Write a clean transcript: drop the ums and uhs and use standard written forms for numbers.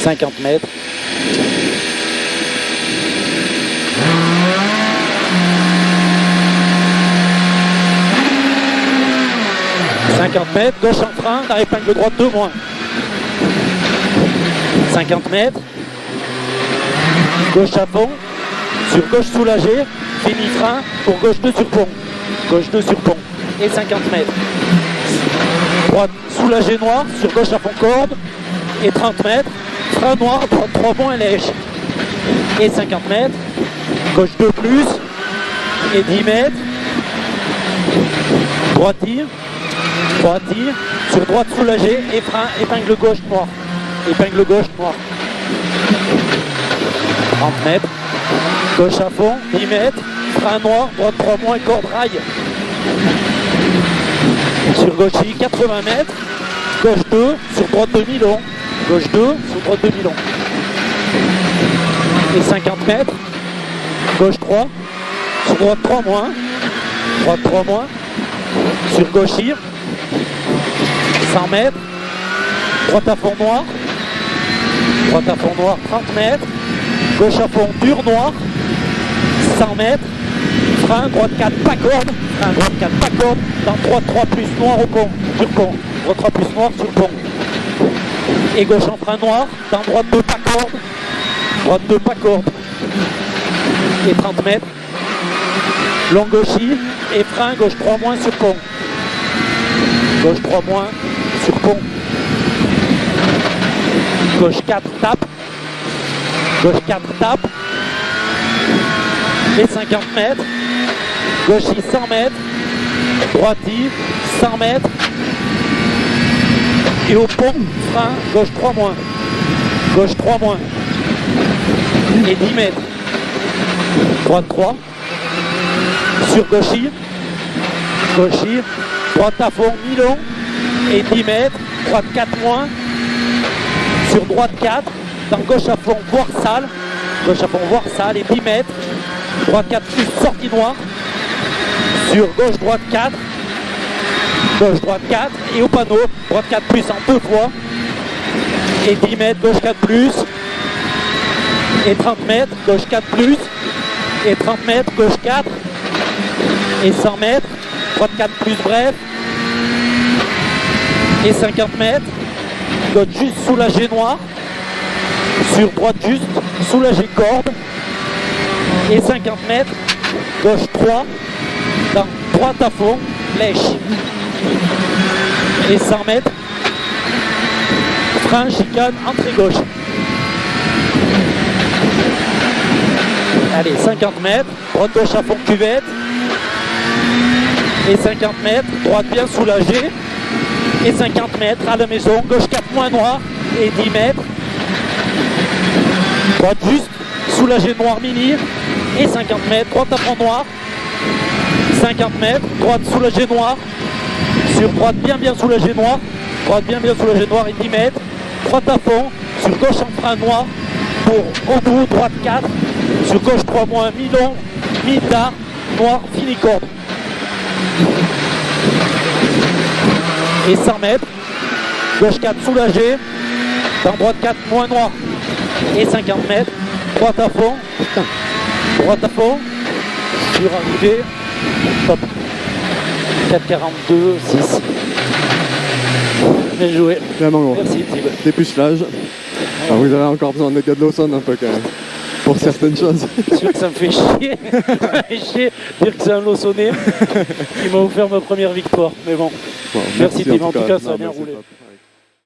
50 mètres. Gauche en frein, dans épingle droite 2 moins. 50 mètres. Gauche à fond. Sur gauche soulagé. Fini frein pour gauche 2 sur pont. Gauche 2 sur pont. Et 50 mètres. Droite soulagé noir. Sur gauche à fond corde. Et 30 mètres. Frein noir, droite 3 points et lèche. Et 50 mètres. Gauche 2 plus. Et 10 mètres. Droite tire. Droite tire, sur droite soulagée et frein, épingle gauche noire. Épingle gauche noire. 30 mètres. Gauche à fond, 10 mètres. Frein noir, droite 3 moins, corde rail. Sur gauche 80 mètres. Gauche 2, sur droite demi-long. Gauche 2, sur droite demi-long. Et 50 mètres. Gauche 3, sur droite 3 moins. Droite 3 moins. Sur gauche 100 mètres, droite à fond noir, 30 mètres, gauche à fond dur noir, 100 mètres, frein, droite 4 pas corde, frein, droite 4 pas corde, dans droite 3 plus noir au pont, sur pont, droite 3 plus noir sur pont, et gauche en frein noir, dans droite 2 pas corde, droite 2 pas corde, et 30 mètres, long gauchis, et frein, gauche 3 moins sur pont. Gauche 3 moins sur pont. Gauche 4 tape. Gauche 4 tape. Et 50 mètres. Gauche 100 mètres. Droite 100 mètres. Et au pont, frein, gauche 3 moins. Gauche 3 moins. Et 10 mètres. Droite 3. Sur gauchis. Gauchis. Droite à fond, mi-long, et 10 mètres, droite 4 moins, sur droite 4, dans gauche à fond, voire salle, et 10 mètres, droite 4 plus, sortie noire, sur gauche, droite 4, et au panneau, droite 4 plus en 2 fois, et 10 mètres, gauche 4 plus, et 30 mètres, gauche 4 plus, et 30 mètres, gauche 4, et 100 mètres, droite 4 plus bref, et 50 mètres, gauche juste soulagé noir, sur droite juste soulagé corde, et 50 mètres, gauche 3, dans droite à fond, lèche, et 100 mètres, frein, chicane, entrée gauche. Allez, 50 mètres, droite gauche à fond cuvette, et 50 mètres, droite bien soulagée, et 50 mètres à la maison, gauche 4 moins noir, et 10 mètres, droite juste, soulagée noir mini, et 50 mètres, droite à fond noir, 50 mètres, droite soulagée noir, sur droite bien soulagée noir, et 10 mètres, droite à fond, sur gauche en frein noir, pour au bout, droite 4, sur gauche 3 moins, mi-long, mi-tard, noir, fini corde. Et 100 mètres, gauche 4 soulagé, dans droite 4 moins noir, et 50 mètres, droite à fond, sur arrivée, hop, 4,42, 6. Bien joué. Vraiment gros. Merci Thib. Dépucelage. Alors vous avez encore besoin de gars de Lawson un peu quand même, pour certaines choses. C'est sûr que ça me fait chier, dire que c'est un Lawsonnais qui m'a offert ma première victoire. Mais bon, merci Thib, en tout cas ça a bien roulé.